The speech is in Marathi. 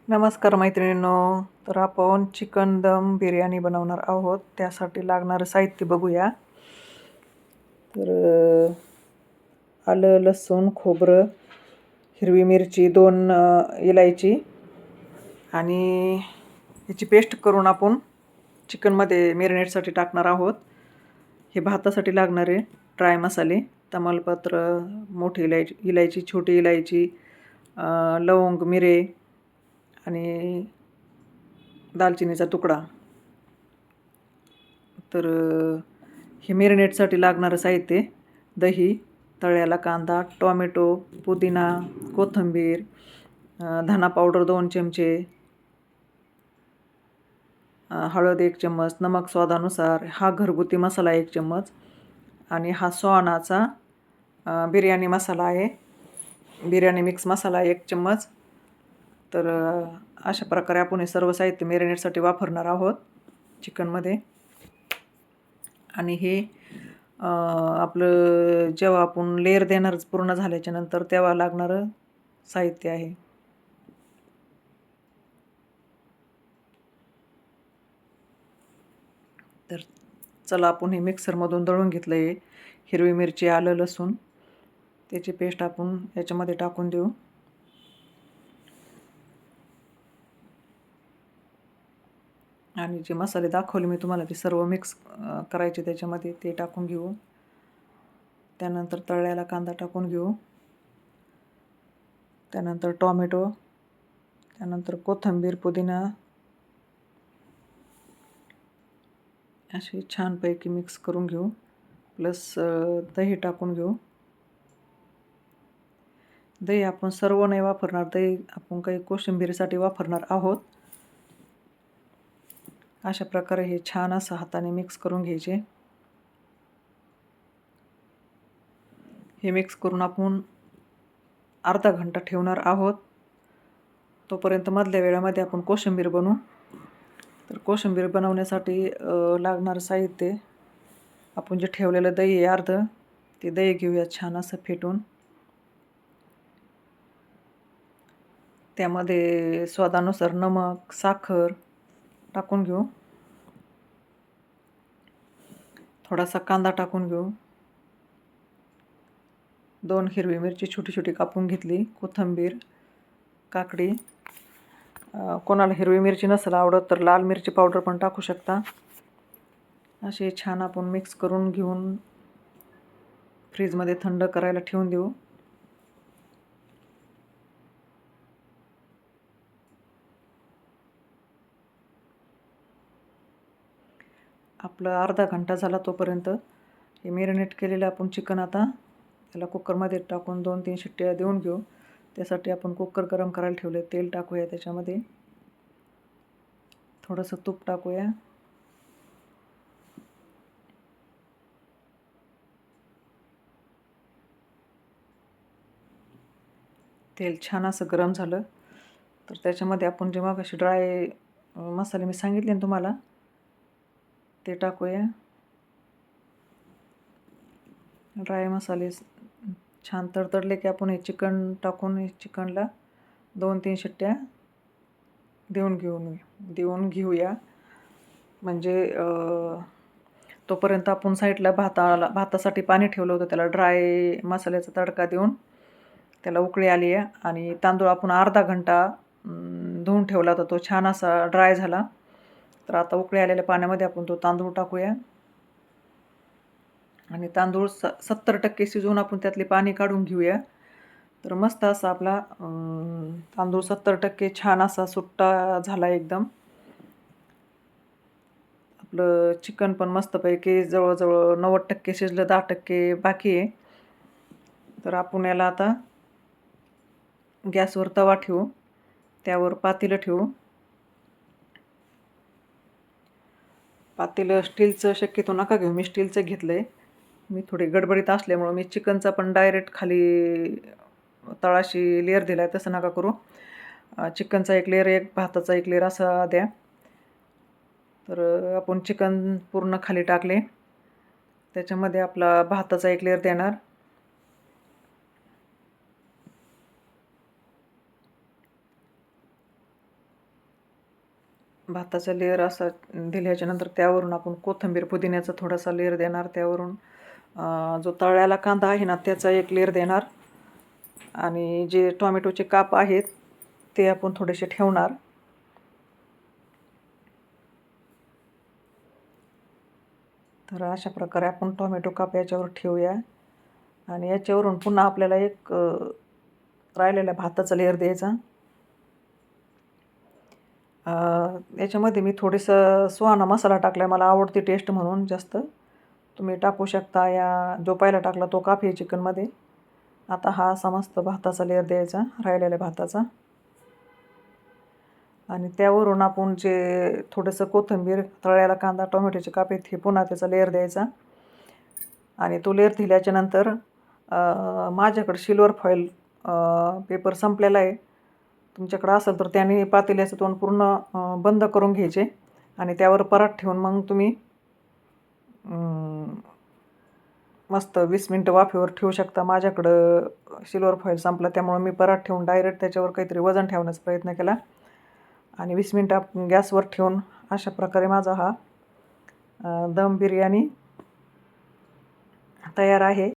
नमस्कार मैत्रिणींनो. तर आपण चिकन दम बिर्याणी बनवणार आहोत. त्यासाठी लागणारं साहित्य बघूया. तर आलं, लसूण, खोबरं, हिरवी मिरची, 2 इलायची आणि याची पेस्ट करून आपण चिकनमध्ये मॅरिनेटसाठी टाकणार आहोत. हे भातासाठी लागणारे ड्राय मसाले, तमालपत्र, मोठी इलायची, छोटी इलायची, लवंग, मिरे आणि दालचिनीचा तुकडा. तर हे मॅरिनेटसाठी लागणारं साहित्य: दही, तळलेला कांदा, टोमॅटो, पुदिना, कोथिंबीर, धना पावडर 2 चमचे, हळद 1 चम्मच, नमक स्वादानुसार, हा घरगुती मसाला 1 चम्मच आणि हा सोनाचा बिर्याणी मसाला आहे, बिर्याणी मिक्स मसाला 1 चम्मच. तर अशा प्रकारे आपण हे सर्व साहित्य मॅरिनेटसाठी वापरणार आहोत चिकनमध्ये. आणि हे आपलं जेव्हा आपण लेअर देणार पूर्ण झाल्याच्या नंतर तेव्हा लागणारं साहित्य आहे. तर चला, आपण हे मिक्सरमधून दळून घेतलं आहे. हिरवी मिरची, आलं, लसूण त्याची पेस्ट आपण याच्यामध्ये टाकून देऊ. आणि जे मसाले दाखवले मी तुम्हाला ते सर्व मिक्स करायचे त्याच्यामध्ये, ते टाकून घेऊ. त्यानंतर तळलेला कांदा टाकून घेऊ. त्यानंतर टोमॅटो, त्यानंतर कोथिंबीर, पुदिना असे छानपैकी मिक्स करून घेऊ. प्लस दही टाकून घेऊ. दही आपण सर्व नाही वापरणार, दही आपण काही कोशिंबीरीसाठी वापरणार आहोत. अशा प्रकारे हे छान असं हाताने मिक्स करून घ्यायचे. हे मिक्स करून आपण अर्धा घंटा ठेवणार आहोत. तोपर्यंत मधल्या वेळामध्ये आपण कोशिंबीर बनवू. तर कोशिंबीर बनवण्यासाठी लागणारं साहित्य: आपण जे ठेवलेलं दही आहे अर्धं, ते दही घेऊया छान असं फेटून. त्यामध्ये स्वादानुसार नमक, साखर टाकून घेऊ. थोडासा कांदा टाकून घेऊ. 2 हिरवी मिरची छोटी छोटी कापून घेतली. कोथिंबीर, काकडी. कोणाला हिरवी मिरची नसेल आवडत तर लाल मिरची पावडर पण टाकू शकता. असे छान आपण मिक्स करून घेऊन फ्रीजमध्ये थंड करायला ठेवून देऊ. आपलं अर्धा घंटा झाला तोपर्यंत हे मॅरिनेट केलेलं आपण चिकन आता त्याला कुकरमध्ये टाकून 2-3 शिट्ट्या देऊन घेऊ. त्यासाठी आपण कुकर गरम करायला ठेवले. तेल टाकूया त्याच्यामध्ये. थोडंसं तूप टाकूया. तेल छान असं गरम झालं तर त्याच्यामध्ये आपण जे मगाशी ड्राय मसाले मी सांगितले ना तुम्हाला, ते टाकूया. ड्राय मसाले छान तडतडले की आपण हे चिकन टाकून हे चिकनला 2-3 शिट्ट्या देऊन घेऊया. म्हणजे तोपर्यंत आपण साईडला भातासाठी पाणी ठेवलं होतं, त्याला ड्राय मसाल्याचा तडका देऊन त्याला उकळी आली आहे. आणि तांदूळ आपण अर्धा घंटा धुवून ठेवला होता, तो छान असा ड्राय झाला. तर आता उकळी आलेल्या पाण्यामध्ये आपण तो तांदूळ टाकूया. आणि तांदूळ 70% शिजवून आपण त्यातले पाणी काढून घेऊया. तर मस्त असा आपला तांदूळ 70% छान असा सुट्टा झाला एकदम. आपलं चिकन पण मस्तपैकी जवळजवळ 90% शिजलं, 10% बाकी आहे. तर आपण याला आता गॅसवर तवा ठेवू, त्यावर पातेलं ठेवू. पातेलं स्टीलचं शक्यतो नका घेऊ, मी स्टीलचं घेतलं आहे. मी थोडी गडबडीत असल्यामुळं मी चिकनचा पण डायरेक्ट खाली तळाशी लेअर दिला आहे, तसं नका करू. चिकनचा एक लेअर, एक भाताचा एक लेअर असा द्या. तर आपण चिकन पूर्ण खाली टाकले, त्याच्यामध्ये आपला भाताचा एक लेअर देणार. भाताचा लेअर असा दिल्याच्यानंतर त्यावरून आपण कोथिंबीर पुदिन्याचा थोडासा लेअर देणार. त्यावरून जो तळलेला कांदा आहे ना त्याचा एक लेअर देणार. आणि जे टोमॅटोचे काप आहेत ते आपण थोडेसे ठेवणार. तर अशा प्रकारे आपण टोमॅटो काप याच्यावर ठेवूया. आणि याच्यावरून पुन्हा आपल्याला एक राहिलेला भाताचा लेअर द्यायचा. याच्यामध्ये मी थोडंसं सुहाना मसाला टाकला आहे, मला आवडते टेस्ट म्हणून जास्त. तुम्ही टाकू शकता. या जो पहिला टाकला तो काप आहे चिकनमध्ये. आता हा असा मस्त भाताचा लेअर द्यायचा, राहिलेल्या भाताचा. आणि त्यावरून आपण जे थोडंसं कोथिंबीर, तळलेला कांदा, टोमॅटोचे काप आहेत हे पुन्हा त्याचा लेअर द्यायचा. आणि तो लेअर दिल्याच्यानंतर माझ्याकडे सिल्वर फॉईल पेपर संपलेला आहे. तुमच्याकडं असेल तर त्याने पातेल्याचं तोंड पूर्ण बंद करून घ्यायचे आणि त्यावर परात ठेवून मग तुम्ही मस्त 20 मिनटं वाफेवर ठेवू शकता. माझ्याकडं सिल्वर फॉईल संपला त्यामुळे मी परात ठेवून डायरेक्ट त्याच्यावर काहीतरी वजन ठेवण्याचा प्रयत्न केला आणि 20 मिनटं गॅसवर ठेवून अशा प्रकारे माझा हा दम बिर्याणी तयार आहे.